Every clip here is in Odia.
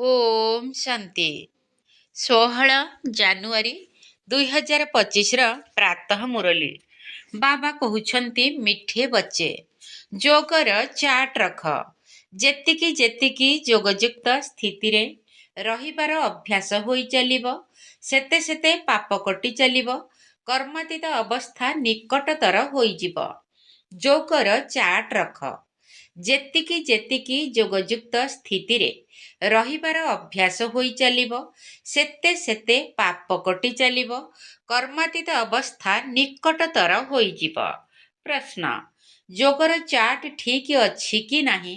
ଓମ୍ ଶାନ୍ତି। 16 ଜାନୁଆରୀ 2025 ପ୍ରାତଃ ମୁରଲୀ। ବାବା କହୁଛନ୍ତି ମିଠେ ବଚ୍ଚେ, ଯୋଗର ଚାଟ୍ ରଖ। ଯେତିକି ଯେତିକି ଯୋଗଯୁକ୍ତ ସ୍ଥିତିରେ ରହିବାର ଅଭ୍ୟାସ ହୋଇ ଚାଲିବ, ସେତେ ସେତେ ପାପ କଟି ଚାଲିବ, କର୍ମାତୀତ ଅବସ୍ଥା ନିକଟତର ହୋଇଯିବ। ଯୋଗର ଚାଟ୍ ରଖ। ଯେତିକି ଯେତିକି ଯୋଗଯୁକ୍ତ ସ୍ଥିତିରେ ରହିବାର ଅଭ୍ୟାସ ହୋଇ ଚାଲିବ, ସେତେ ସେତେ ପାପ କଟି ଚାଲିବ, କର୍ମାତୀତ ଅବସ୍ଥା ନିକଟତର ହୋଇଯିବ। ପ୍ରଶ୍ନ: ଯୋଗର ଚାଟ୍ ଠିକ୍ ଅଛି କି ନାହିଁ,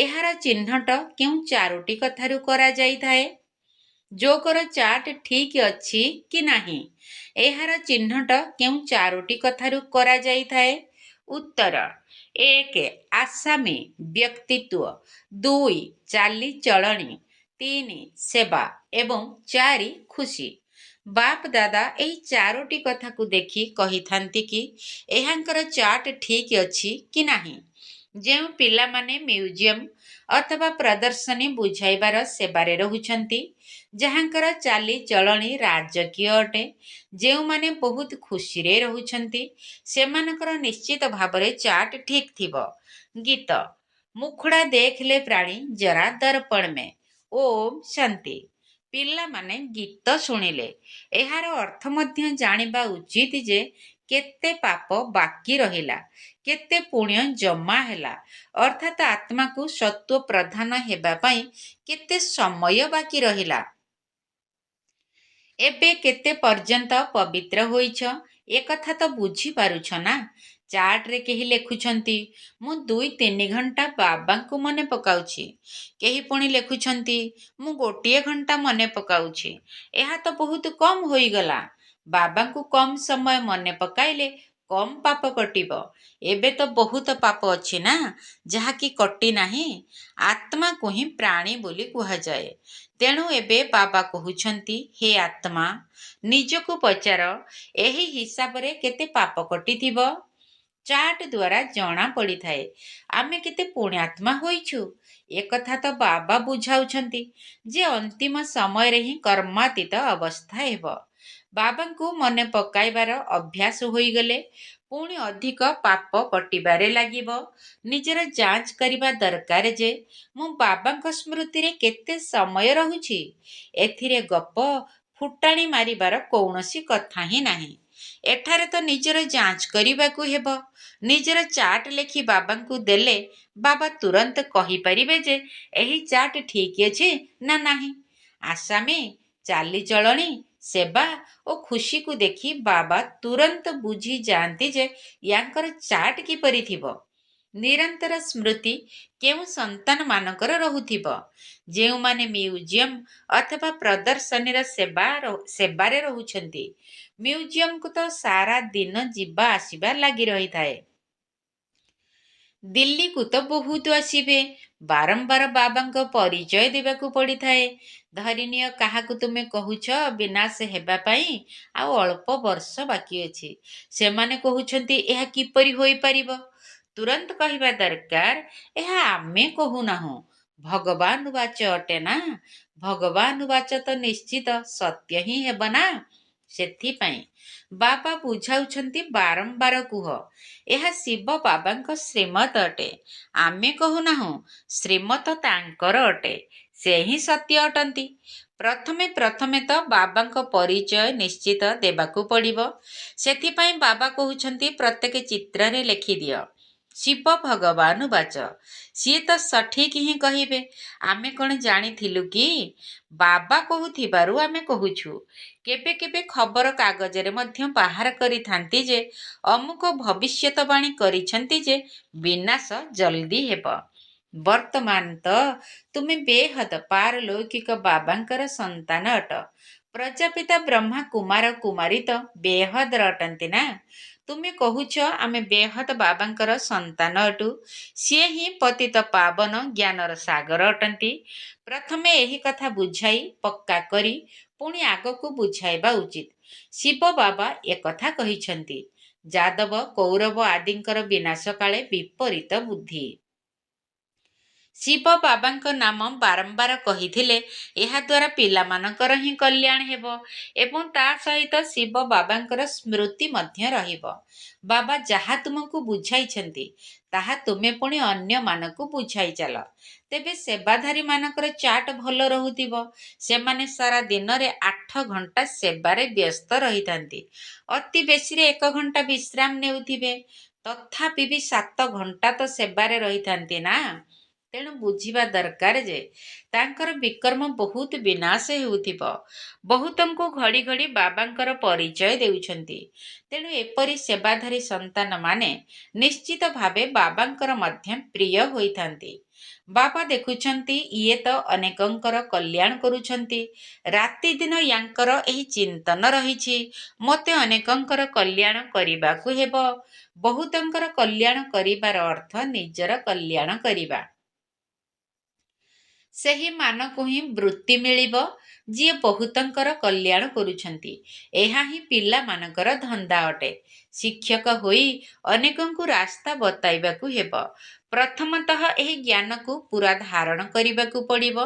ଏହାର ଚିହ୍ନଟ କେଉଁ ଚାରୋଟି କଥାରୁ କରାଯାଇଥାଏ? ଯୋଗର ଚାଟ୍ ଠିକ୍ ଅଛି କି ନାହିଁ, ଏହାର ଚିହ୍ନଟ କେଉଁ ଚାରୋଟି କଥାରୁ କରାଯାଇଥାଏ? ଉତ୍ତର: 1. ଆସାମୀ ବ୍ୟକ୍ତିତ୍ୱ, 2. ଚାଲିଚଳଣି, 3. ସେବା ଏବଂ 4. ଖୁସି। ବାପ ଦାଦା ଏହି ଚାରୋଟି କଥାକୁ ଦେଖି କହିଥାନ୍ତି କି ଏହାଙ୍କର ଚାଟ୍ ଠିକ୍ ଅଛି କି ନାହିଁ। ଯେଉଁ ପିଲାମାନେ ମ୍ୟୁଜିୟମ ଅଥବା ପ୍ରଦର୍ଶନୀ ବୁଝାଇବାର ସେବାରେ ରହୁଛନ୍ତି, ଯାହାଙ୍କର ଚାଲିଚଳଣି ରାଜକୀୟ ଅଟେ, ଯେଉଁମାନେ ବହୁତ ଖୁସିରେ ରହୁଛନ୍ତି, ସେମାନଙ୍କର ନିଶ୍ଚିତ ଭାବରେ ଚାଟ୍ ଠିକ୍ ଥିବ। ଗୀତ: ମୁଖଡ଼ା ଦେଖିଲେ ପ୍ରାଣୀ ଜରା ଦର୍ପଣ ମେ। ଓମ୍ ଶାନ୍ତି। ପିଲାମାନେ ଗୀତ ଶୁଣିଲେ ଏହାର ଅର୍ଥ ମଧ୍ୟ ଜାଣିବା ଉଚିତ ଯେ କେତେ ପାପ ବାକି ରହିଲା, କେତେ ପୁଣ୍ୟ ଜମା ହେଲା, ଅର୍ଥାତ୍ ଆତ୍ମାକୁ ସତ୍ତ୍ୱ ପ୍ରଧାନ ହେବା ପାଇଁ କେତେ ସମୟ ବାକି ରହିଲା। ଏବେ କେତେ ପର୍ଯ୍ୟନ୍ତ ପବିତ୍ର ହୋଇଛ, ଏକଥା ତ ବୁଝିପାରୁଛ ନା? ଚାଟ୍ରେ କେହି ଲେଖୁଛନ୍ତି, ମୁଁ 2-3 ଘଣ୍ଟା ବାବାଙ୍କୁ ମନେ ପକାଉଛି। କେହି ପୁଣି ଲେଖୁଛନ୍ତି, ମୁଁ 1 ଘଣ୍ଟା ମନେ ପକାଉଛି। ଏହା ତ ବହୁତ କମ୍ ହୋଇଗଲା। ବାବାଙ୍କୁ କମ୍ ସମୟ ମନେ ପକାଇଲେ କମ୍ ପାପ କଟିବ। ଏବେ ତ ବହୁତ ପାପ ଅଛି ନା, ଯାହାକି କଟି ନାହିଁ। ଆତ୍ମାକୁ ହିଁ ପ୍ରାଣୀ ବୋଲି କୁହାଯାଏ। ତେଣୁ ଏବେ ବାବା କହୁଛନ୍ତି, ହେ ଆତ୍ମା, ନିଜକୁ ପଚାର, ଏହି ହିସାବରେ କେତେ ପାପ କଟିଥିବ। ଚାଟ୍ ଦ୍ୱାରା ଜଣା ପଡ଼ିଥାଏ ଆମେ କେତେ ପୁଣ୍ୟାତ୍ମା ହୋଇଛୁ। ଏକଥା ତ ବାବା ବୁଝାଉଛନ୍ତି ଯେ ଅନ୍ତିମ ସମୟରେ ହିଁ କର୍ମାତୀତ ଅବସ୍ଥା ହେବ। ବାବାଙ୍କୁ ମନେ ପକାଇବାର ଅଭ୍ୟାସ ହୋଇଗଲେ ପୁଣି ଅଧିକ ପାପ କଟିବାରେ ଲାଗିବ। ନିଜର ଯାଞ୍ଚ କରିବା ଦରକାର ଯେ ମୁଁ ବାବାଙ୍କ ସ୍ମୃତିରେ କେତେ ସମୟ ରହୁଛି। ଏଥିରେ ଗପ ଫୁଟାଣି ମାରିବାର କୌଣସି କଥା ହିଁ ନାହିଁ। ଏଠାରେ ତ ନିଜର ଯାଞ୍ଚ କରିବାକୁ ହେବ। ନିଜର ଚାଟ୍ ଲେଖି ବାବାଙ୍କୁ ଦେଲେ ବାବା ତୁରନ୍ତ କହିପାରିବେ ଯେ ଏହି ଚାଟ୍ ଠିକ୍ ଅଛି ନା ନାହିଁ। ଆସାମୀ, ଚାଲିଚଳଣି, ସେବା ଓ ଖୁସିକୁ ଦେଖି ବାବା ତୁରନ୍ତ ବୁଝି ଯାଆନ୍ତି ଯେ ୟାଙ୍କର ଚାଟ୍ କିପରି ଥିବ। ନିରନ୍ତର ସ୍ମୃତି କେଉଁ ସନ୍ତାନମାନଙ୍କର ରହୁଥିବ, ଯେଉଁମାନେ ମ୍ୟୁଜିୟମ ଅଥବା ପ୍ରଦର୍ଶନୀର ସେବାରେ ରହୁଛନ୍ତି। ମ୍ୟୁଜିୟମକୁ ତ ସାରା ଦିନ ଯିବା ଆସିବା ଲାଗି ରହିଥାଏ। ଦିଲ୍ଲୀକୁ ତ ବହୁତ ଆସିବେ। ବାରମ୍ବାର ବାବାଙ୍କ ପରିଚୟ ଦେବାକୁ ପଡ଼ିଥାଏ। ଧରିନିଅ କାହାକୁ ତୁମେ କହୁଛ ବିନାଶ ହେବା ପାଇଁ ଆଉ ଅଳ୍ପ ବର୍ଷ ବାକି ଅଛି। ସେମାନେ କହୁଛନ୍ତି ଏହା କିପରି ହୋଇପାରିବ? ତୁରନ୍ତ କହିବା ଦରକାର, ଏହା ଆମେ କହୁନାହୁଁ, ଭଗବାନ ବାଚ ଅଟେ ନା। ଭଗବାନ ବାଚ ତ ନିଶ୍ଚିତ ସତ୍ୟ ହିଁ ହେବ ନା। ସେଥିପାଇଁ ବାବା ବୁଝାଉଛନ୍ତି, ବାରମ୍ବାର କୁହ, ଏହା ଶିବ ବାବାଙ୍କ ଶ୍ରୀମତ ଅଟେ। ଆମେ କହୁନାହୁଁ, ଶ୍ରୀମତ ତାଙ୍କର ଅଟେ। ସେ ହିଁ ସତ୍ୟ ଅଟନ୍ତି। ପ୍ରଥମେ ପ୍ରଥମେ ତ ବାବାଙ୍କ ପରିଚୟ ନିଶ୍ଚିତ ଦେବାକୁ ପଡ଼ିବ। ସେଥିପାଇଁ ବାବା କହୁଛନ୍ତି ପ୍ରତ୍ୟେକ ଚିତ୍ରରେ ଲେଖିଦିଅ, ଶିବ ଭଗବାନ ବାଚ। ସିଏ ତ ସଠିକ୍ ହିଁ କହିବେ। ଆମେ କ'ଣ ଜାଣିଥିଲୁ କି? ବାବା କହୁଥିବାରୁ ଆମେ କହୁଛୁ। କେବେ କେବେ ଖବର କାଗଜରେ ମଧ୍ୟ ବାହାର କରିଥାନ୍ତି ଯେ ଅମୁକ ଭବିଷ୍ୟତବାଣୀ କରିଛନ୍ତି ଯେ ବିନାଶ ଜଲ୍ଦି ହେବ। ବର୍ତ୍ତମାନ ତ ତୁମେ ବେହଦ ପାରଲୌକିକ ବାବାଙ୍କର ସନ୍ତାନ ଅଟ। ପ୍ରଜାପିତା ବ୍ରହ୍ମା କୁମାର କୁମାରୀ ତ ବେହଦର ଅଟନ୍ତି ନା। ତୁମେ କହୁଛ ଆମେ ବେହଦ ବାବାଙ୍କର ସନ୍ତାନ ଅଟୁ। ସିଏ ହିଁ ପତିତ ପାବନ ଜ୍ଞାନର ସାଗର ଅଟନ୍ତି। ପ୍ରଥମେ ଏହି କଥା ବୁଝାଇ ପକ୍କା କରି ପୁଣି ଆଗକୁ ବୁଝାଇବା ଉଚିତ। ଶିବ ବାବା ଏକଥା କହିଛନ୍ତି, ଯାଦବ କୌରବ ଆଦିଙ୍କର ବିନାଶ କାଳେ ବିପରୀତ ବୁଦ୍ଧି। ଶିବ ବାବାଙ୍କ ନାମ ବାରମ୍ବାର କହିଥିଲେ ଏହାଦ୍ୱାରା ପିଲାମାନଙ୍କର ହିଁ କଲ୍ୟାଣ ହେବ ଏବଂ ତା ସହିତ ଶିବ ବାବାଙ୍କର ସ୍ମୃତି ମଧ୍ୟ ରହିବ। ବାବା ଯାହା ତୁମକୁ ବୁଝାଇଛନ୍ତି ତାହା ତୁମେ ପୁଣି ଅନ୍ୟମାନଙ୍କୁ ବୁଝାଇ ଚାଲ। ତେବେ ସେବାଧାରୀମାନଙ୍କର ଚାଟ୍ ଭଲ ରହୁଥିବ। ସେମାନେ ସାରା ଦିନରେ 8 ଘଣ୍ଟା ସେବାରେ ବ୍ୟସ୍ତ ରହିଥାନ୍ତି। ଅତି ବେଶୀରେ 1 ଘଣ୍ଟା ବିଶ୍ରାମ ନେଉଥିବେ। ତଥାପି ବି 7 ଘଣ୍ଟା ତ ସେବାରେ ରହିଥାନ୍ତି ନା। ତେଣୁ ବୁଝିବା ଦରକାର ଯେ ତାଙ୍କର ବିକର୍ମ ବହୁତ ବିନାଶ ହେଉଥିବ। ବହୁତଙ୍କୁ ଘଡ଼ି ଘଡ଼ି ବାବାଙ୍କର ପରିଚୟ ଦେଉଛନ୍ତି। ତେଣୁ ଏପରି ସେବାଧାରୀ ସନ୍ତାନମାନେ ନିଶ୍ଚିତ ଭାବେ ବାବାଙ୍କର ମଧ୍ୟ ପ୍ରିୟ ହୋଇଥାନ୍ତି। ବାବା ଦେଖୁଛନ୍ତି ଇଏ ତ ଅନେକଙ୍କର କଲ୍ୟାଣ କରୁଛନ୍ତି। ରାତିଦିନ ୟାଙ୍କର ଏହି ଚିନ୍ତନ ରହିଛି, ମୋତେ ଅନେକଙ୍କର କଲ୍ୟାଣ କରିବାକୁ ହେବ। ବହୁତଙ୍କର କଲ୍ୟାଣ କରିବାର ଅର୍ଥ ନିଜର କଲ୍ୟାଣ କରିବା। ସେହିମାନଙ୍କୁ ହିଁ ବୃତ୍ତି ମିଳିବ ଯିଏ ବହୁତଙ୍କର କଲ୍ୟାଣ କରୁଛନ୍ତି। ଏହା ହିଁ ପିଲାମାନଙ୍କର ଧନ୍ଦା ଅଟେ। ଶିକ୍ଷକ ହୋଇ ଅନେକଙ୍କୁ ରାସ୍ତା ବତାଇବାକୁ ହେବ। ପ୍ରଥମତଃ ଏହି ଜ୍ଞାନକୁ ପୁରା ଧାରଣ କରିବାକୁ ପଡ଼ିବ।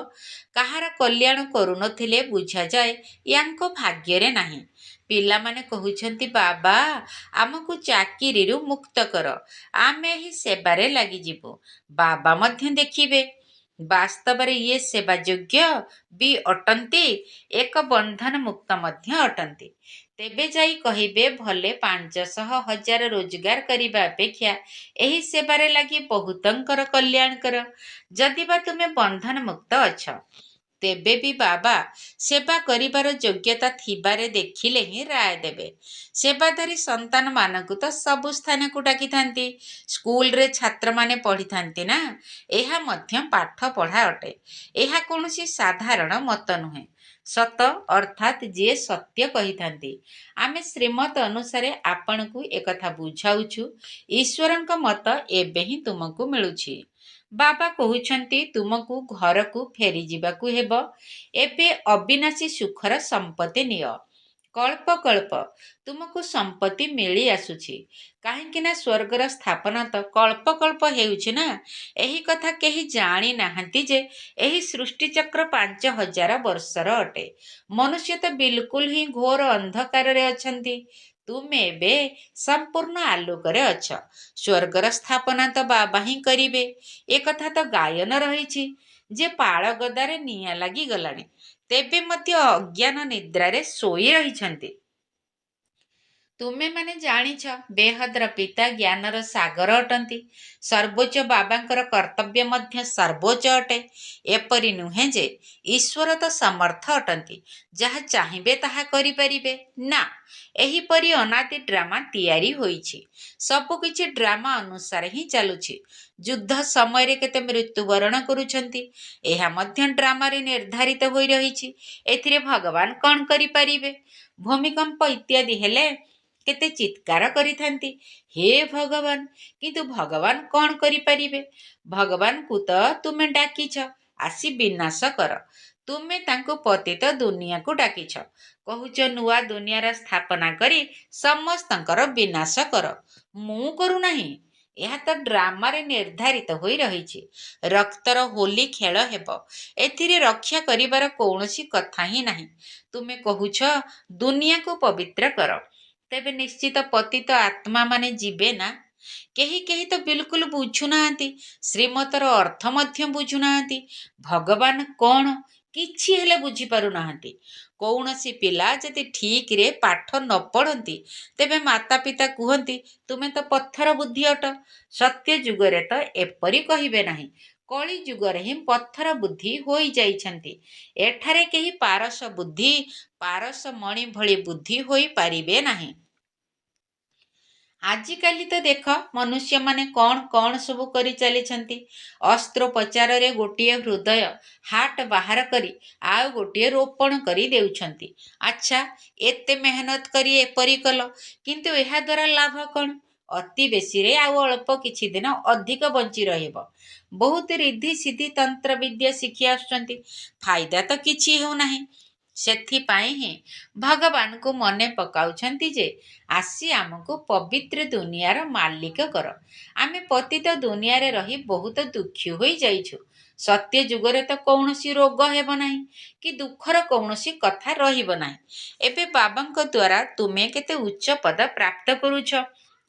କାହାର କଲ୍ୟାଣ କରୁନଥିଲେ ବୁଝାଯାଏ ୟାଙ୍କ ଭାଗ୍ୟରେ ନାହିଁ। ପିଲାମାନେ କହୁଛନ୍ତି ବାବା ଆମକୁ ଚାକିରିରୁ ମୁକ୍ତ କର, ଆମେ ଏହି ସେବାରେ ଲାଗିଯିବୁ। ବାବା ମଧ୍ୟ ଦେଖିବେ ବାସ୍ତବରେ ଇଏ ସେବା ଯୋଗ୍ୟ ବି ଅଟନ୍ତି, ଏକ ବନ୍ଧନ ମୁକ୍ତ ମଧ୍ୟ ଅଟନ୍ତି। ତେବେ ଯାଇ କହିବେ ଭଲେ 500,000 ରୋଜଗାର କରିବା ଅପେକ୍ଷା ଏହି ସେବାରେ ଲାଗି ବହୁତଙ୍କର କଲ୍ୟାଣ କର। ଯଦି ବା ତୁମେ ବନ୍ଧନ ମୁକ୍ତ ଅଛ, ତେବେ ବି ବାବା ସେବା କରିବାର ଯୋଗ୍ୟତା ଥିବାରେ ଦେଖିଲେ ହିଁ ରାୟ ଦେବେ। ସେବାଧାରୀ ସନ୍ତାନମାନଙ୍କୁ ତ ସବୁ ସ୍ଥାନକୁ ଡାକିଥାନ୍ତି। ସ୍କୁଲରେ ଛାତ୍ରମାନେ ପଢ଼ିଥାନ୍ତି ନା, ଏହା ମଧ୍ୟ ପାଠ ପଢ଼ା ଅଟେ। ଏହା କୌଣସି ସାଧାରଣ ମତ ନୁହେଁ। ସତ ଅର୍ଥାତ୍ ଯିଏ ସତ୍ୟ କହିଥାନ୍ତି। ଆମେ ଶ୍ରୀମତ ଅନୁସାରେ ଆପଣଙ୍କୁ ଏକଥା ବୁଝାଉଛୁ। ଈଶ୍ୱରଙ୍କ ମତ ଏବେ ହିଁ ତୁମକୁ ମିଳୁଛି। ବାବା କହୁଛନ୍ତି ତୁମକୁ ଘରକୁ ଫେରିଯିବାକୁ ହେବ। ଏବେ ଅବିନାଶୀ ସୁଖର ସମ୍ପତ୍ତି ନିଅ। କଳ୍ପ କଳ୍ପ ତୁମକୁ ସମ୍ପତ୍ତି ମିଳି ଆସୁଛି। କାହିଁକି ନା ସ୍ୱର୍ଗର ସ୍ଥାପନା ତ କଳ୍ପ କଳ୍ପ ହେଉଛି ନା। ଏହି କଥା କେହି ଜାଣି ନାହାନ୍ତି ଯେ ଏହି ସୃଷ୍ଟିଚକ୍ର 5,000 ବର୍ଷର ଅଟେ। ମନୁଷ୍ୟ ତ ବିଲକୁଲ ହିଁ ଘୋର ଅନ୍ଧକାରରେ ଅଛନ୍ତି। ତୁମେ ଏବେ ସମ୍ପୂର୍ଣ୍ଣ ଆଲୋକରେ ଅଛ। ସ୍ୱର୍ଗର ସ୍ଥାପନା ତ ବାବା ହିଁ କରିବେ। ଏକଥା ତ ଗାୟନ ରହିଛି ଯେ ପାଳ ଗଦାରେ ନିଆଁ ଲାଗିଗଲାଣି, ତେବେ ମଧ୍ୟ ଅଜ୍ଞାନ ନିଦ୍ରାରେ ଶୋଇ ରହିଛନ୍ତି। ତୁମେମାନେ ଜାଣିଛ ବେହଦର ପିତା ଜ୍ଞାନର ସାଗର ଅଟନ୍ତି। ସର୍ବୋଚ୍ଚ ବାବାଙ୍କର କର୍ତ୍ତବ୍ୟ ମଧ୍ୟ ସର୍ବୋଚ୍ଚ ଅଟେ। ଏପରି ନୁହେଁ ଯେ ଈଶ୍ୱର ତ ସମର୍ଥ ଅଟନ୍ତି, ଯାହା ଚାହିଁବେ ତାହା କରିପାରିବେ। ନା, ଏହିପରି ଅନାଦି ଡ୍ରାମା ତିଆରି ହୋଇଛି। ସବୁକିଛି ଡ୍ରାମା ଅନୁସାରେ ହିଁ ଚାଲୁଛି। ଯୁଦ୍ଧ ସମୟରେ କେତେ ମୃତ୍ୟୁବରଣ କରୁଛନ୍ତି, ଏହା ମଧ୍ୟ ଡ୍ରାମାରେ ନିର୍ଦ୍ଧାରିତ ହୋଇ ରହିଛି। ଏଥିରେ ଭଗବାନ କ'ଣ କରିପାରିବେ? ଭୂମିକମ୍ପ ଇତ୍ୟାଦି ହେଲେ କେତେ ଚିତ୍କାର କରିଥାନ୍ତି, ହେ ଭଗବାନ। କିନ୍ତୁ ଭଗବାନ କ'ଣ କରିପାରିବେ? ଭଗବାନଙ୍କୁ ତ ତୁମେ ଡାକିଛ ଆସି ବିନାଶ କର। ତୁମେ ତାଙ୍କୁ ପତିତ ଦୁନିଆକୁ ଡାକିଛ, କହୁଛ ନୂଆ ଦୁନିଆର ସ୍ଥାପନା କରି ସମସ୍ତଙ୍କର ବିନାଶ କର। ମୁଁ କରୁନାହିଁ। ଏହା ତ ଡ୍ରାମାରେ ନିର୍ଦ୍ଧାରିତ ହୋଇ ରହିଛି। ରକ୍ତର ହୋଲି ଖେଳ ହେବ। ଏଥିରେ ରକ୍ଷା କରିବାର କୌଣସି କଥା ହିଁ ନାହିଁ। ତୁମେ କହୁଛ ଦୁନିଆକୁ ପବିତ୍ର କର, ତେବେ ନିଶ୍ଚିତ ପତିତ ଆତ୍ମାମାନେ ଯିବେ ନା। କେହି କେହି ତ ବିଲକୁଲ ବୁଝୁନାହାନ୍ତି, ଶ୍ରୀମତର ଅର୍ଥ ମଧ୍ୟ ବୁଝୁନାହାନ୍ତି। ଭଗବାନ କ'ଣ କିଛି ହେଲେ ବୁଝିପାରୁନାହାନ୍ତି। କୌଣସି ପିଲା ଯଦି ଠିକରେ ପାଠ ନ ପଢ଼ନ୍ତି, ତେବେ ମାତା ପିତା କୁହନ୍ତି ତୁମେ ତ ପଥର ବୁଦ୍ଧି ଅଟ। ସତ୍ୟ ଯୁଗରେ ତ ଏପରି କହିବେ ନାହିଁ। କଳି ଯୁଗରେ ହିଁ ପଥର ବୁଦ୍ଧି ହୋଇଯାଇଛନ୍ତି। ଏଠାରେ କେହି ପାରସ ବୁଦ୍ଧି, ପାରସ ମଣି ଭଳି ବୁଦ୍ଧି ହୋଇପାରିବେ ନାହିଁ। ଆଜିକାଲି ତ ଦେଖ ମନୁଷ୍ୟମାନେ କ'ଣ କ'ଣ ସବୁ କରି ଚାଲିଛନ୍ତି। ଅସ୍ତ୍ରୋପଚାରରେ ଗୋଟିଏ ହୃଦୟ ହାର୍ଟ ବାହାର କରି ଆଉ ଗୋଟିଏ ରୋପଣ କରି ଦେଉଛନ୍ତି। ଆଚ୍ଛା, ଏତେ ମେହନତ କରି ଏପରି କଲ, କିନ୍ତୁ ଏହା ଦ୍ୱାରା ଲାଭ କ'ଣ? ଅତି ବେଶୀରେ ଆଉ ଅଳ୍ପ କିଛି ଦିନ ଅଧିକ ବଞ୍ଚି ରହିବ। ବହୁତ ରିଦ୍ଧି ସିଦ୍ଧି ତନ୍ତ୍ର ବିଦ୍ୟା ଶିଖି ଆସୁଛନ୍ତି, ଫାଇଦା ତ କିଛି ହେଉନାହିଁ। ସେଥିପାଇଁ ହିଁ ଭଗବାନଙ୍କୁ ମନେ ପକାଉଛନ୍ତି ଯେ ଆସି ଆମକୁ ପବିତ୍ର ଦୁନିଆର ମାଲିକ କର। ଆମେ ପତିତ ଦୁନିଆରେ ରହି ବହୁତ ଦୁଃଖୀ ହୋଇଯାଇଛୁ। ସତ୍ୟ ଯୁଗରେ ତ କୌଣସି ରୋଗ ହେବ ନାହିଁ କି ଦୁଃଖର କୌଣସି କଥା ରହିବ ନାହିଁ। ଏବେ ବାବାଙ୍କ ଦ୍ୱାରା ତୁମେ କେତେ ଉଚ୍ଚ ପଦ ପ୍ରାପ୍ତ କରୁଛ।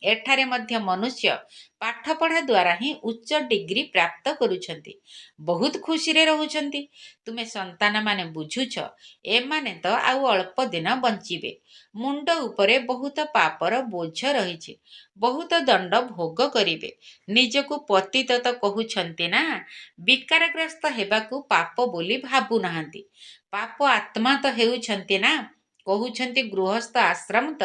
ଏଠାରେ ମଧ୍ୟ ମନୁଷ୍ୟ ପାଠପଢ଼ା ଦ୍ୱାରା ହିଁ ଉଚ୍ଚ ଡିଗ୍ରୀ ପ୍ରାପ୍ତ କରୁଛନ୍ତି, ବହୁତ ଖୁସିରେ ରହୁଛନ୍ତି। ତୁମେ ସନ୍ତାନମାନେ ବୁଝୁଛ, ଏମାନେ ତ ଆଉ ଅଳ୍ପ ଦିନ ବଞ୍ଚିବେ। ମୁଣ୍ଡ ଉପରେ ବହୁତ ପାପର ବୋଝ ରହିଛି, ବହୁତ ଦଣ୍ଡ ଭୋଗ କରିବେ। ନିଜକୁ ପତିତ ତ କହୁଛନ୍ତି ନା, ବିକାରଗ୍ରସ୍ତ ହେବାକୁ ପାପ ବୋଲି ଭାବୁନାହାନ୍ତି। ପାପ ଆତ୍ମା ତ ହେଉଛନ୍ତି ନା, କହୁଛନ୍ତି ଗୃହସ୍ଥ ଆଶ୍ରମ ତ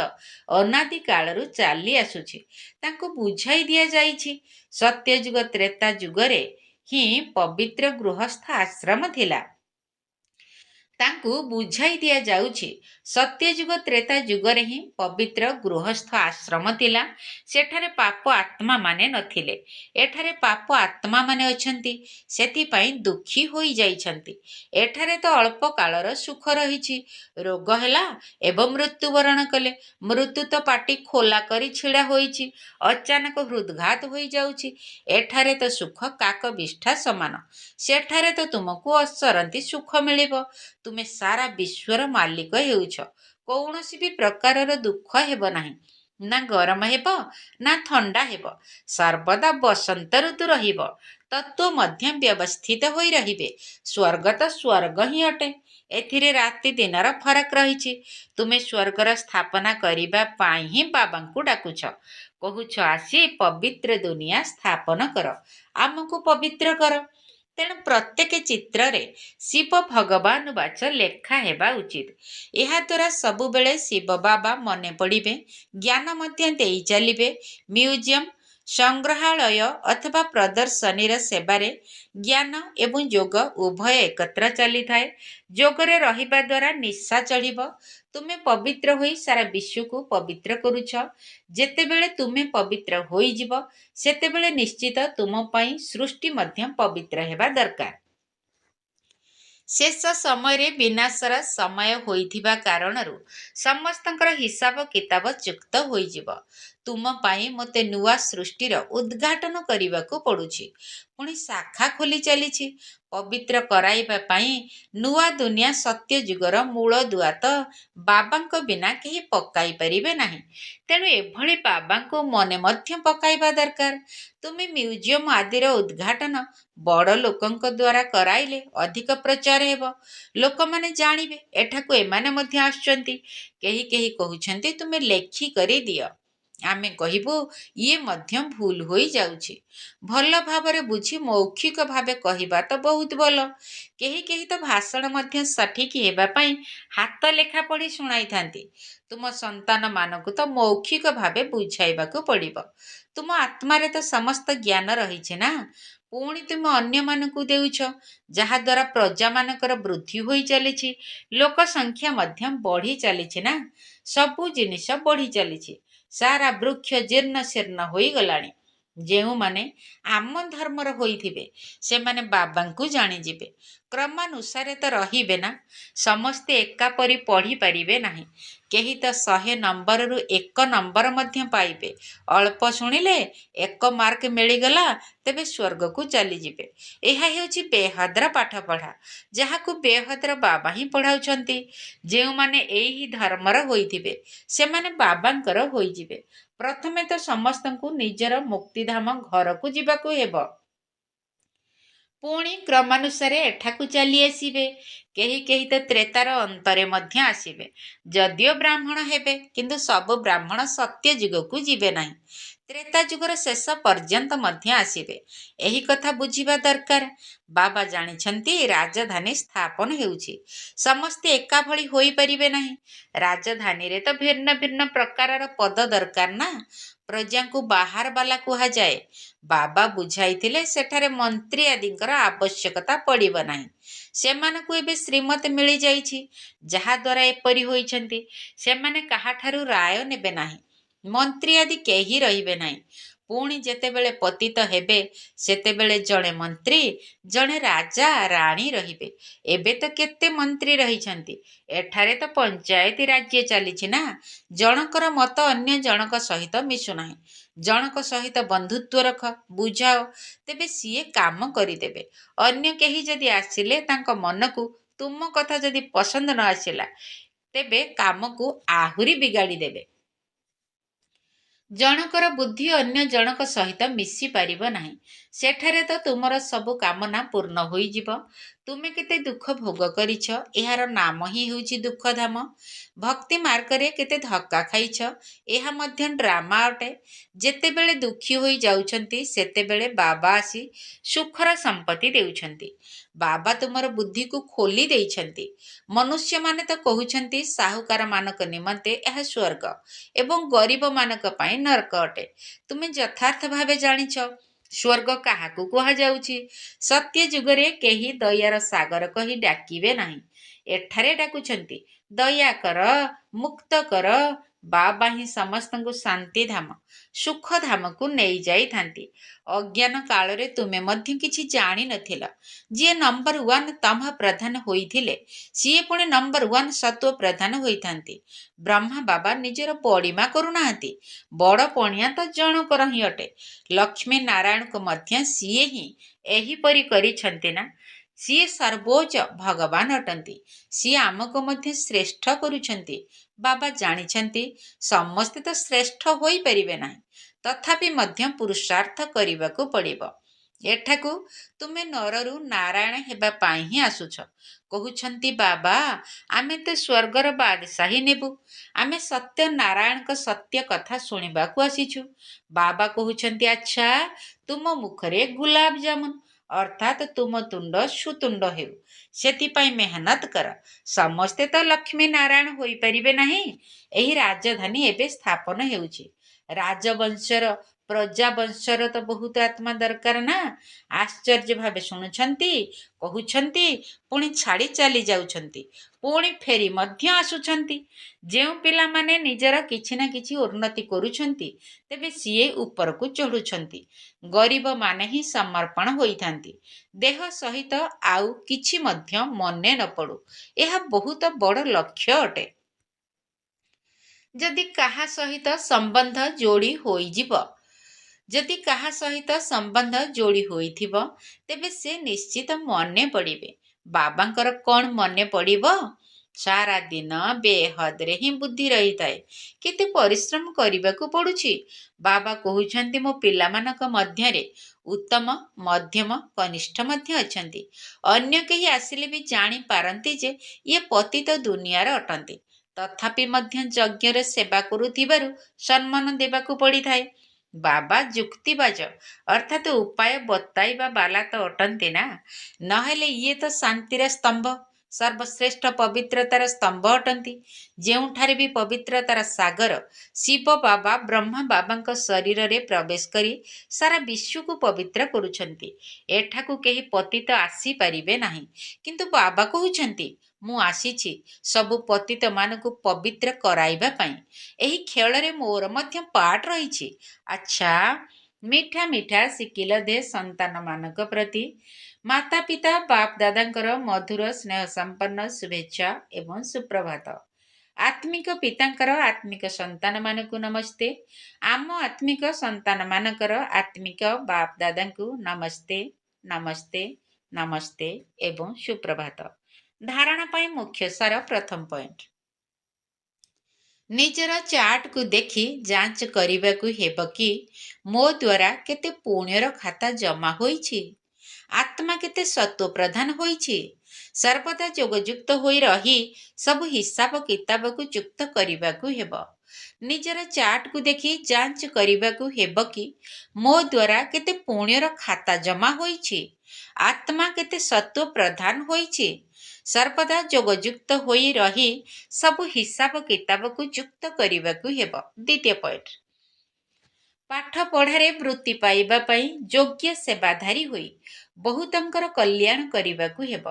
ଅନାଦି କାଳରୁ ଚାଲି ଆସୁଛି। ତାଙ୍କୁ ବୁଝାଇ ଦିଆଯାଇଛି, ସତ୍ୟଯୁଗ ତ୍ରେତା ଯୁଗରେ ହିଁ ପବିତ୍ର ଗୃହସ୍ଥ ଆଶ୍ରମ ଥିଲା। ତାଙ୍କୁ ବୁଝାଇ ଦିଆଯାଉଛି, ସତ୍ୟଯୁଗ ତ୍ରେତା ଯୁଗରେ ହିଁ ପବିତ୍ର ଗୃହସ୍ଥ ଆଶ୍ରମ ଥିଲା। ସେଠାରେ ପାପ ଆତ୍ମାମାନେ ନଥିଲେ, ଏଠାରେ ପାପ ଆତ୍ମାମାନେ ଅଛନ୍ତି, ସେଥିପାଇଁ ଦୁଃଖୀ ହୋଇଯାଇଛନ୍ତି। ଏଠାରେ ତ ଅଳ୍ପ କାଳର ସୁଖ ରହିଛି। ରୋଗ ହେଲା ଏବଂ ମୃତ୍ୟୁବରଣ କଲେ। ମୃତ୍ୟୁ ତ ପାଟି ଖୋଲା କରି ଛିଡ଼ା ହୋଇଛି, ଅଚାନକ ହୃଦଘାତ ହୋଇଯାଉଛି। ଏଠାରେ ତ ସୁଖ କାକ ବିଷ୍ଠା ସମାନ, ସେଠାରେ ତ ତୁମକୁ ଅସରନ୍ତି ସୁଖ ମିଳିବ। ତୁମେ ସାରା ବିଶ୍ୱର ମାଲିକ ହେଉଛ, କୌଣସି ବି ପ୍ରକାରର ଦୁଃଖ ହେବ ନାହିଁ। ନା ଗରମ ହେବ ନା ଥଣ୍ଡା ହେବ, ସର୍ବଦା ବସନ୍ତ ଋତୁ ରହିବ। ତତ୍ତ୍ୱ ମଧ୍ୟ ବ୍ୟବସ୍ଥିତ ହୋଇ ରହିବେ। ସ୍ୱର୍ଗ ତ ସ୍ୱର୍ଗ ହିଁ ଅଟେ, ଏଥିରେ ରାତି ଦିନର ଫରକ ରହିଛି। ତୁମେ ସ୍ୱର୍ଗର ସ୍ଥାପନା କରିବା ପାଇଁ ହିଁ ବାବାଙ୍କୁ ଡାକୁଛ, କହୁଛ ଆସି ପବିତ୍ର ଦୁନିଆ ସ୍ଥାପନ କର, ଆମକୁ ପବିତ୍ର କର। ତେଣୁ ପ୍ରତ୍ୟେକ ଚିତ୍ରରେ ଶିବ ଭଗବାନ ବାଚ ଲେଖା ହେବା ଉଚିତ। ଏହାଦ୍ୱାରା ସବୁବେଳେ ଶିବ ବାବା ମନେ ପଡ଼ିବେ, ଜ୍ଞାନ ମଧ୍ୟ ଦେଇ ଚାଲିବେ। ମ୍ୟୁଜିୟମ, ସଂଗ୍ରହାଳୟ ଅଥବା ପ୍ରଦର୍ଶନୀର ସେବାରେ ଜ୍ଞାନ ଏବଂ ଯୋଗ ଉଭୟ ଏକତ୍ର ଚାଲିଥାଏ। ଯୋଗରେ ରହିବା ଦ୍ୱାରା ନିଶା ଚଢ଼ିବ। ତୁମେ ପବିତ୍ର ହୋଇ ସାରା ବିଶ୍ୱକୁ ପବିତ୍ର କରୁଛ। ଯେତେବେଳେ ତୁମେ ପବିତ୍ର ହୋଇଯିବ, ସେତେବେଳେ ନିଶ୍ଚିତ ତୁମ ପାଇଁ ସୃଷ୍ଟି ମଧ୍ୟ ପବିତ୍ର ହେବା ଦରକାର। ଶେଷ ସମୟରେ ବିନାଶର ସମୟ ହୋଇଥିବା କାରଣରୁ ସମସ୍ତଙ୍କର ହିସାବ କିତାବ ଚୁକ୍ତ ହୋଇଯିବ। ତୁମ ପାଇଁ ମୋତେ ନୂଆ ସୃଷ୍ଟିର ଉଦ୍ଘାଟନ କରିବାକୁ ପଡ଼ୁଛି। ପୁଣି ଶାଖା ଖୋଲି ଚାଲିଛି। ପବିତ୍ର କରାଇବା ପାଇଁ ନୂଆ ଦୁନିଆ ସତ୍ୟ ଯୁଗର ମୂଳଦୁଆ ତ ବାବାଙ୍କ ବିନା କେହି ପକାଇ ପାରିବେ ନାହିଁ। ତେଣୁ ଏଭଳି ବାବାଙ୍କୁ ମନେ ମଧ୍ୟ ପକାଇବା ଦରକାର। ତୁମେ ମ୍ୟୁଜିୟମ ଆଦିର ଉଦ୍ଘାଟନ ବଡ଼ ଲୋକଙ୍କ ଦ୍ୱାରା କରାଇଲେ ଅଧିକ ପ୍ରଚାର ହେବ, ଲୋକମାନେ ଜାଣିବେ ଏଠାକୁ ଏମାନେ ମଧ୍ୟ ଆସୁଛନ୍ତି। କେହି କେହି କହୁଛନ୍ତି ତୁମେ ଲେଖି କରି ଦିଅ, ଆମେ କହିବୁ ଇଏ ମଧ୍ୟ ଭୁଲ ହୋଇଯାଉଛି। ଭଲ ଭାବରେ ବୁଝି ମୌଖିକ ଭାବେ କହିବା ତ ବହୁତ ଭଲ। କେହି କେହି ତ ଭାଷଣ ମଧ୍ୟ ସଠିକ୍ ହେବା ପାଇଁ ହାତ ଲେଖା ପଢ଼ି ଶୁଣାଇଥାନ୍ତି। ତୁମ ସନ୍ତାନମାନଙ୍କୁ ତ ମୌଖିକ ଭାବେ ବୁଝାଇବାକୁ ପଡ଼ିବ। ତୁମ ଆତ୍ମାରେ ତ ସମସ୍ତ ଜ୍ଞାନ ରହିଛି ନା, ପୁଣି ତୁମେ ଅନ୍ୟମାନଙ୍କୁ ଦେଉଛ, ଯାହାଦ୍ୱାରା ପ୍ରଜାମାନଙ୍କର ବୃଦ୍ଧି ହୋଇ ଚାଲିଛି। ଲୋକ ସଂଖ୍ୟା ମଧ୍ୟ ବଢ଼ି ଚାଲିଛି ନା, ସବୁ ଜିନିଷ ବଢ଼ି ଚାଲିଛି। ସାରା ବୃକ୍ଷ ଜୀର୍ଣ୍ଣ ଶୀର୍ଣ୍ଣ ହୋଇଗଲାଣି। ଯେଉଁମାନେ ଆମ ଧର୍ମର ହୋଇଥିବେ ସେମାନେ ବାବାଙ୍କୁ ଜାଣିଯିବେ। କ୍ରମାନୁସାରେ ତ ରହିବେ ନା, ସମସ୍ତେ ଏକାପରି ପଢ଼ିପାରିବେ ନାହିଁ। କେହି ତ 100 ନମ୍ବରରୁ 1 ନମ୍ବର ମଧ୍ୟ ପାଇବେ। ଅଳ୍ପ ଶୁଣିଲେ 1 ମାର୍କ ମିଳିଗଲା, ତେବେ ସ୍ୱର୍ଗକୁ ଚାଲିଯିବେ। ଏହା ହେଉଛି ବେହଦର ପାଠପଢ଼ା, ଯାହାକୁ ବେହଦର ବାବା ହିଁ ପଢ଼ାଉଛନ୍ତି। ଯେଉଁମାନେ ଏହି ଧର୍ମର ହୋଇଥିବେ ସେମାନେ ବାବାଙ୍କର ହୋଇଯିବେ। ପ୍ରଥମେ ତ ସମସ୍ତଙ୍କୁ ନିଜର ମୁକ୍ତିଧାମ ଘରକୁ ଯିବାକୁ ହେବ, ପୁଣି କ୍ରମାନୁସାରେ ଏଠାକୁ ଚାଲି ଆସିବେ। କେହି କେହି ତ ତ୍ରେତାର ଅନ୍ତରେ ମଧ୍ୟ ଆସିବେ, ଯଦିଓ ବ୍ରାହ୍ମଣ ହେବେ, କିନ୍ତୁ ସବୁ ବ୍ରାହ୍ମଣ ସତ୍ୟ ଯୁଗକୁ ଯିବେ ନାହିଁ। ତ୍ରେତା ଯୁଗର ଶେଷ ପର୍ଯ୍ୟନ୍ତ ମଧ୍ୟ ଆସିବେ। ଏହି କଥା ବୁଝିବା ଦରକାର। ବାବା ଜାଣିଛନ୍ତି ରାଜଧାନୀ ସ୍ଥାପନ ହେଉଛି, ସମସ୍ତେ ଏକା ଭଳି ହୋଇପାରିବେ ନାହିଁ। ରାଜଧାନୀରେ ତ ଭିନ୍ନ ଭିନ୍ନ ପ୍ରକାରର ପଦ ଦରକାର ନା, ପ୍ରଜାଙ୍କୁ ବାହାର ବାଲା କୁହାଯାଏ। ବାବା ବୁଝାଇଥିଲେ ସେଠାରେ ମନ୍ତ୍ରୀ ଆଦିଙ୍କର ଆବଶ୍ୟକତା ପଡ଼ିବ ନାହିଁ। ସେମାନଙ୍କୁ ଏବେ ଶ୍ରୀମତ ମିଳିଯାଇଛି, ଯାହାଦ୍ୱାରା ଏପରି ହୋଇଛନ୍ତି। ସେମାନେ କାହାଠାରୁ ରାୟ ନେବେ ନାହିଁ, ମନ୍ତ୍ରୀ ଆଦି କେହି ରହିବେ ନାହିଁ। ପୁଣି ଯେତେବେଳେ ପତିତ ହେବେ ସେତେବେଳେ ଜଣେ ମନ୍ତ୍ରୀ, ଜଣେ ରାଜା ରାଣୀ ରହିବେ। ଏବେ ତ କେତେ ମନ୍ତ୍ରୀ ରହିଛନ୍ତି। ଏଠାରେ ତ ପଞ୍ଚାୟତି ରାଜ୍ୟ ଚାଲିଛି ନା, ଜଣଙ୍କର ମତ ଅନ୍ୟ ଜଣଙ୍କ ସହିତ ମିଶୁନାହିଁ। ଜଣକ ସହିତ ବନ୍ଧୁତ୍ୱ ରଖ, ବୁଝାଅ, ତେବେ ସିଏ କାମ କରିଦେବେ। ଅନ୍ୟ କେହି ଯଦି ଆସିଲେ ତାଙ୍କ ମନକୁ ତୁମ କଥା ଯଦି ପସନ୍ଦ ନ ଆସିଲା, ତେବେ କାମକୁ ଆହୁରି ବିଗାଡ଼ି ଦେବେ। ଜଣକର ବୁଦ୍ଧି ଅନ୍ୟ ଜଣକ ସହିତ ମିଶି ପାରିବ ନାହିଁ। ସେଠାରେ ତ ତୁମର ସବୁ କାମନା ପୂର୍ଣ୍ଣ ହୋଇଯିବ। ତୁମେ କେତେ ଦୁଃଖ ଭୋଗ କରିଛ, ଏହାର ନାମ ହିଁ ହେଉଛି ଦୁଃଖଧାମ। ଭକ୍ତି ମାର୍ଗରେ କେତେ ଧକ୍କା ଖାଇଛ, ଏହା ମଧ୍ୟ ଡ୍ରାମା ଅଟେ। ଯେତେବେଳେ ଦୁଃଖୀ ହୋଇ ଯାଉଛନ୍ତି, ସେତେବେଳେ ବାବା ଆସି ସୁଖର ସମ୍ପତ୍ତି ଦେଉଛନ୍ତି। ବାବା ତୁମର ବୁଦ୍ଧିକୁ ଖୋଲି ଦେଇଛନ୍ତି। ମନୁଷ୍ୟମାନେ ତ କହୁଛନ୍ତି ସାହୁକାରମାନଙ୍କ ନିମନ୍ତେ ଏହା ସ୍ୱର୍ଗ ଏବଂ ଗରିବମାନଙ୍କ ପାଇଁ ନରକ ଅଟେ। ତୁମେ ଯଥାର୍ଥ ଭାବେ ଜାଣିଛ ସ୍ୱର୍ଗ କାହାକୁ କୁହାଯାଉଛି। ସତ୍ୟ ଯୁଗରେ କେହି ଦୟାର ସାଗର କହି ଡାକିବେ ନାହିଁ। ଏଠାରେ ଡାକୁଛନ୍ତି ଦୟା କର, ମୁକ୍ତ କର। ବାବା ହିଁ ସମସ୍ତଙ୍କୁ ଶାନ୍ତିଧାମ, ସୁଖଧାମକୁ ନେଇ ଯାଇଥାନ୍ତି। ଅଜ୍ଞାନ କାଳରେ ତୁମେ ମଧ୍ୟ କିଛି ଜାଣିନଥିଲ। ଯିଏ ନମ୍ବର 1 ତମ ପ୍ରଧାନ ହୋଇଥିଲେ, ସିଏ ପୁଣି ନମ୍ବର 1 ସତ୍ୱ ପ୍ରଧାନ ହୋଇଥାନ୍ତି। ବ୍ରହ୍ମା ବାବା ନିଜର ବଡ଼ିମା କରୁନାହାନ୍ତି। ବଡ଼ ପଣିଆ ତ ଜଣକର ହିଁ ଅଟେ। ଲକ୍ଷ୍ମୀ ନାରାୟଣକୁ ମଧ୍ୟ ସିଏ ହିଁ ଏହିପରି କରିଛନ୍ତି ନା। ସିଏ ସର୍ବୋଚ୍ଚ ଭଗବାନ ଅଟନ୍ତି। ସିଏ ଆମକୁ ମଧ୍ୟ ଶ୍ରେଷ୍ଠ କରୁଛନ୍ତି। ବାବା ଜାଣିଛନ୍ତି ସମସ୍ତେ ତ ଶ୍ରେଷ୍ଠ ହୋଇପାରିବେ ନାହିଁ, ତଥାପି ମଧ୍ୟ ପୁରୁଷାର୍ଥ କରିବାକୁ ପଡ଼ିବ। ଏଠାକୁ ତୁମେ ନରରୁ ନାରାୟଣ ହେବା ପାଇଁ ହିଁ ଆସୁଛ। କହୁଛନ୍ତି ବାବା, ଆମେ ତ ସ୍ୱର୍ଗର ବାଦଶାହୀ ନେବୁ। ଆମେ ସତ୍ୟ ନାରାୟଣଙ୍କ ସତ୍ୟ କଥା ଶୁଣିବାକୁ ଆସିଛୁ। ବାବା କହୁଛନ୍ତି ଆଚ୍ଛା, ତୁମ ମୁଖରେ ଗୁଲାବ ଜାମୁନ, ଅର୍ଥାତ୍ ତୁମ ତୁଣ୍ଡ ସୁତୁଣ୍ଡ ହେଉ, ସେଥିପାଇଁ ମେହନତ କର। ସମସ୍ତେ ତ ଲକ୍ଷ୍ମୀ ନାରାୟଣ ହୋଇପାରିବେ ନାହିଁ। ଏହି ରାଜଧାନୀ ଏବେ ସ୍ଥାପନ ହେଉଛି। ରାଜବଂଶର, ପ୍ରଜାବଂଶର ତ ବହୁତ ଆତ୍ମା ଦରକାର ନା। ଆଶ୍ଚର୍ଯ୍ୟ ଭାବେ ଶୁଣୁଛନ୍ତି, କହୁଛନ୍ତି, ପୁଣି ଛାଡ଼ି ଚାଲି ଯାଉଛନ୍ତି, ପୁଣି ଫେରି ମଧ୍ୟ ଆସୁଛନ୍ତି। ଯେଉଁ ପିଲାମାନେ ନିଜର କିଛି ନା କିଛି ଉନ୍ନତି କରୁଛନ୍ତି, ତେବେ ସିଏ ଉପରକୁ ଚଢ଼ୁଛନ୍ତି। ଗରିବମାନେ ହିଁ ସମର୍ପଣ ହୋଇଥାନ୍ତି, ଦେହ ସହିତ ଆଉ କିଛି ମଧ୍ୟ ମନେ ନ ପଡ଼ୁ। ଏହା ବହୁତ ବଡ଼ ଲକ୍ଷ୍ୟ ଅଟେ। ଯଦି କାହା ସହିତ ସମ୍ବନ୍ଧ ଯୋଡ଼ି ହୋଇଯିବ, ଯଦି କାହା ସହିତ ସମ୍ବନ୍ଧ ଯୋଡ଼ି ହୋଇଥିବ, ତେବେ ସେ ନିଶ୍ଚିତ ମନେ ପଡ଼ିବେ। ବାବାଙ୍କର କ'ଣ ମନେ ପଡ଼ିବ? ସାରା ଦିନ ବେହଦରେ ହିଁ ବୁଦ୍ଧି ରହିଥାଏ। କେତେ ପରିଶ୍ରମ କରିବାକୁ ପଡ଼ୁଛି। ବାବା କହୁଛନ୍ତି ମୋ ପିଲାମାନଙ୍କ ମଧ୍ୟରେ ଉତ୍ତମ, ମଧ୍ୟମ, କନିଷ୍ଠ ମଧ୍ୟ ଅଛନ୍ତି। ଅନ୍ୟ କେହି ଆସିଲେ ବି ଜାଣିପାରନ୍ତି ଯେ ଇଏ ପତିତ ଦୁନିଆର ଅଟନ୍ତି। ତଥାପି ମଧ୍ୟ ଯଜ୍ଞରେ ସେବା କରୁଥିବାରୁ ସମ୍ମାନ ଦେବାକୁ ପଡ଼ିଥାଏ। ବାବା ଯୁକ୍ତିବାଜ, ଅର୍ଥାତ୍ ଉପାୟ ବତାଇବା ବାଲା ତ ଅଟନ୍ତି ନା। ନହେଲେ ଇଏ ତ ଶାନ୍ତିର ସ୍ତମ୍ଭ, ସର୍ବଶ୍ରେଷ୍ଠ ପବିତ୍ରତାର ସ୍ତମ୍ଭ ଅଟନ୍ତି। ଯେଉଁଠାରେ ବି ପବିତ୍ରତାର ସାଗର ଶିବ ବାବା ବ୍ରହ୍ମା ବାବାଙ୍କ ଶରୀରରେ ପ୍ରବେଶ କରି ସାରା ବିଶ୍ୱକୁ ପବିତ୍ର କରୁଛନ୍ତି। ଏଠାକୁ କେହି ପତିତ ଆସିପାରିବେ ନାହିଁ। କିନ୍ତୁ ବାବା କହୁଛନ୍ତି ମୁଁ ଆସିଛି ସବୁ ପତିତମାନଙ୍କୁ ପବିତ୍ର କରାଇବା ପାଇଁ। ଏହି ଖେଳରେ ମୋର ମଧ୍ୟ ପାର୍ଟ ରହିଛି। ଆଚ୍ଛା, ମିଠା ମିଠା ଶିଖିଲ ଦେ ସନ୍ତାନମାନଙ୍କ ପ୍ରତି ମାତା ପିତା ବାପ ଦାଦାଙ୍କର ମଧୁର ସ୍ନେହ ସମ୍ପନ୍ନ ଶୁଭେଚ୍ଛା ଏବଂ ସୁପ୍ରଭାତ। ଆତ୍ମିକ ପିତାଙ୍କର ଆତ୍ମିକ ସନ୍ତାନମାନଙ୍କୁ ନମସ୍ତେ। ଆମ ଆତ୍ମିକ ସନ୍ତାନମାନଙ୍କର ଆତ୍ମିକ ବାପ ଦାଦାଙ୍କୁ ନମସ୍ତେ, ନମସ୍ତେ, ନମସ୍ତେ ଏବଂ ସୁପ୍ରଭାତ। ଧାରଣା ପାଇଁ ମୁଖ୍ୟ ସାର। ପ୍ରଥମ ପଏଣ୍ଟ, ନିଜର ଚାର୍ଟକୁ ଦେଖି ଯାଞ୍ଚ କରିବାକୁ ହେବ କି ମୋ ଦ୍ୱାରା କେତେ ପୁଣ୍ୟର ଖାତା ଜମା ହୋଇଛି, ଆତ୍ମା କେତେ ସତ୍ୱ ପ୍ରଧାନ ହୋଇଛି। ସର୍ବଦା ଯୋଗଯୁକ୍ତ ହୋଇ ରହି ସବୁ ହିସାବ କିତାବକୁ ଯୁକ୍ତ କରିବାକୁ ହେବ। ନିଜର ଚାର୍ଟକୁ ଦେଖି ଯାଞ୍ଚ କରିବାକୁ ହେବ କି ମୋ ଦ୍ୱାରା କେତେ ପୁଣ୍ୟର ଖାତା ଜମା ହୋଇଛି, ଆତ୍ମା କେତେ ସତ୍ୱ ପ୍ରଧାନ ହୋଇଛି। ସର୍ବଦା ଯୋଗଯୁକ୍ତ ହୋଇ ରହି ସବୁ ହିସାବ କିତାବକୁ ଯୁକ୍ତ କରିବାକୁ ହେବ। ଦ୍ୱିତୀୟ ପଏଣ୍ଟ, ପାଠ ପଢ଼ାରେ ବୃତ୍ତି ପାଇବା ପାଇଁ ଯୋଗ୍ୟ ସେବାଧାରୀ ହୋଇ ବହୁତଙ୍କର କଲ୍ୟାଣ କରିବାକୁ ହେବ।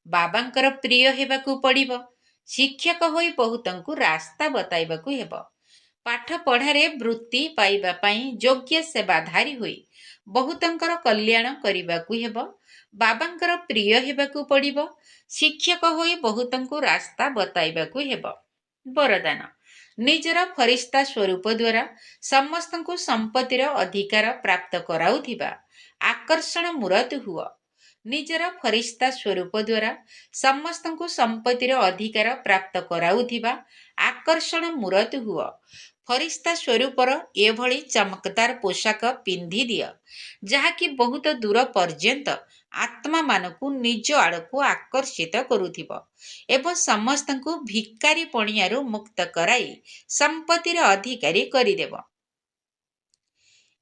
ବାବାଙ୍କର ପ୍ରିୟ ହେବାକୁ ପଡ଼ିବ। ଶିକ୍ଷକ ହୋଇ ବହୁତଙ୍କୁ ରାସ୍ତା ବତାଇବାକୁ ହେବ। ପାଠ ପଢ଼ାରେ ବୃତ୍ତି ପାଇବା ପାଇଁ ଯୋଗ୍ୟ ସେବାଧାରୀ ହୋଇ ବହୁତଙ୍କର କଲ୍ୟାଣ କରିବାକୁ ହେବ। ବାବାଙ୍କର ପ୍ରିୟ ହେବାକୁ ପଡ଼ିବ। ଶିକ୍ଷକ ହୋଇ ବହୁତଙ୍କୁ ରାସ୍ତା ବତାଇବାକୁ ହେବ। ବରଦାନ, ନିଜର ଫରିସ୍ତା ସ୍ୱରୂପ ଦ୍ୱାରା ସମସ୍ତଙ୍କୁ ସମ୍ପତ୍ତିର ଅଧିକାର ପ୍ରାପ୍ତ କରାଉଥିବା ଆକର୍ଷଣ ମୂରତ ହୁଅ। ନିଜର ଫରିସ୍ତା ସ୍ୱରୂପ ଦ୍ୱାରା ସମସ୍ତଙ୍କୁ ସମ୍ପତ୍ତିର ଅଧିକାର ପ୍ରାପ୍ତ କରାଉଥିବା ଆକର୍ଷଣ ମୂରତ ହୁଅ। ଫରିସ୍ତା ସ୍ୱରୂପର ଏଭଳି ଚମକଦାର ପୋଷାକ ପିନ୍ଧି ଦିଅ ଯାହାକି ବହୁତ ଦୂର ପର୍ଯ୍ୟନ୍ତ ଆତ୍ମାମାନଙ୍କୁ ନିଜ ଆଡ଼କୁ ଆକର୍ଷିତ କରୁଥିବ ଏବଂ ସମସ୍ତଙ୍କୁ ଭିକାରୀ ପଣିଆରୁ ମୁକ୍ତ କରାଇ ସମ୍ପତ୍ତିର ଅଧିକାରୀ କରିଦେବ।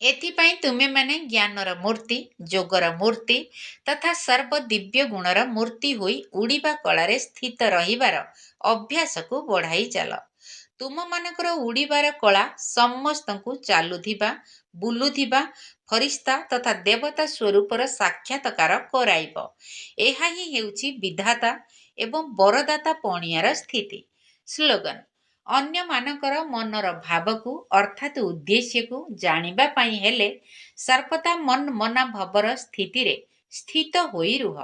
ଏଥିପାଇଁ ତୁମେମାନେ ଜ୍ଞାନର ମୂର୍ତ୍ତି, ଯୋଗର ମୂର୍ତ୍ତି ତଥା ସର୍ବ ଦିବ୍ୟ ଗୁଣର ମୂର୍ତ୍ତି ହୋଇ ଉଡ଼ିବା କଳାରେ ସ୍ଥିତ ରହିବାର ଅଭ୍ୟାସକୁ ବଢ଼ାଇ ଚାଲ। ତୁମମାନଙ୍କର ଉଡ଼ିବାର କଳା ସମସ୍ତଙ୍କୁ ଚାଲୁଥିବା, ବୁଲୁଥିବା ଫରିସ୍ତା ତଥା ଦେବତା ସ୍ୱରୂପର ସାକ୍ଷାତକାର କରାଇବ। ଏହା ହିଁ ହେଉଛି ବିଧାତା ଏବଂ ବରଦାତା ପଣିଆର ସ୍ଥିତି। ସ୍ଲୋଗାନ: ଅନ୍ୟମାନଙ୍କର ମନର ଭାବକୁ ଅର୍ଥାତ୍ ଉଦ୍ଦେଶ୍ୟକୁ ଜାଣିବା ପାଇଁ ହେଲେ ସର୍ବଦା ମନ ଭବର ସ୍ଥିତିରେ ସ୍ଥିତ ହୋଇ ରୁହ।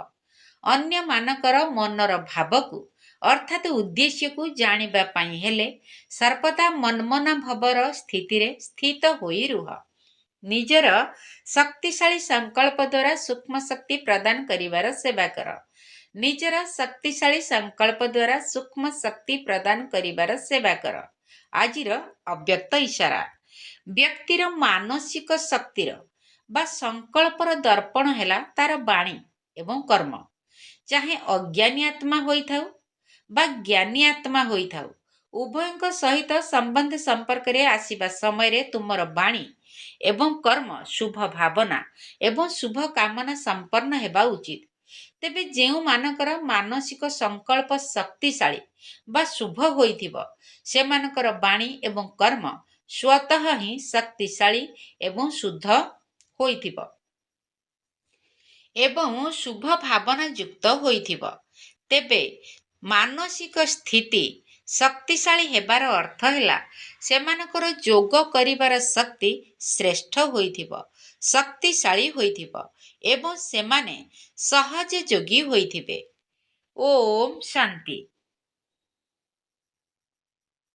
ଅନ୍ୟମାନଙ୍କର ମନର ଭାବକୁ ଅର୍ଥାତ୍ ଉଦ୍ଦେଶ୍ୟକୁ ଜାଣିବା ପାଇଁ ହେଲେ ସର୍ବଦା ମନ୍ମନାଭବର ସ୍ଥିତିରେ ସ୍ଥିତ ହୋଇ ରୁହ। ନିଜର ଶକ୍ତିଶାଳୀ ସଂକଳ୍ପ ଦ୍ୱାରା ସୂକ୍ଷ୍ମ ଶକ୍ତି ପ୍ରଦାନ କରିବାର ସେବା କର। ନିଜର ଶକ୍ତିଶାଳୀ ସଂକଳ୍ପ ଦ୍ୱାରା ସୂକ୍ଷ୍ମ ଶକ୍ତି ପ୍ରଦାନ କରିବାର ସେବା କର। ଆଜିର ଅବ୍ୟକ୍ତ ଇଶାରା: ବ୍ୟକ୍ତିର ମାନସିକ ଶକ୍ତିର ବା ସଂକଳ୍ପର ଦର୍ପଣ ହେଲା ତାର ବାଣୀ ଏବଂ କର୍ମ। ଚାହେଁ ଅଜ୍ଞାନୀ ଆତ୍ମା ହୋଇଥାଉ ବା ଜ୍ଞାନୀ ଆତ୍ମା ହୋଇଥାଉ, ଉଭୟଙ୍କ ସହିତ ସମ୍ବନ୍ଧ ସମ୍ପର୍କରେ ଆସିବା ସମୟରେ ତୁମର ବାଣୀ ଏବଂ କର୍ମ ଶୁଭ ଭାବନା ଏବଂ ଶୁଭ କାମନା ସମ୍ପନ୍ନ ହେବା ଉଚିତ। ତେବେ ଯେଉଁମାନଙ୍କର ମାନସିକ ସଂକଳ୍ପ ଶକ୍ତିଶାଳୀ ବା ଶୁଭ ହୋଇଥିବ, ସେମାନଙ୍କର ବାଣୀ ଏବଂ କର୍ମ ସ୍ୱତଃ ହିଁ ଶକ୍ତିଶାଳୀ ଏବଂ ଶୁଦ୍ଧ ହୋଇଥିବ ଏବଂ ଶୁଭ ଭାବନା ଯୁକ୍ତ ହୋଇଥିବ। ତେବେ ମାନସିକ ସ୍ଥିତି ଶକ୍ତିଶାଳୀ ହେବାର ଅର୍ଥ ହେଲା ସେମାନଙ୍କର ଯୋଗ କରିବାର ଶକ୍ତି ଶ୍ରେଷ୍ଠ ହୋଇଥିବ, ଶକ୍ତିଶାଳୀ ହୋଇଥିବ ଏବଂ ସେମାନେ ସହଜ ଯୋଗୀ ହୋଇଥିବେ। ଓମ୍ ଶାନ୍ତି।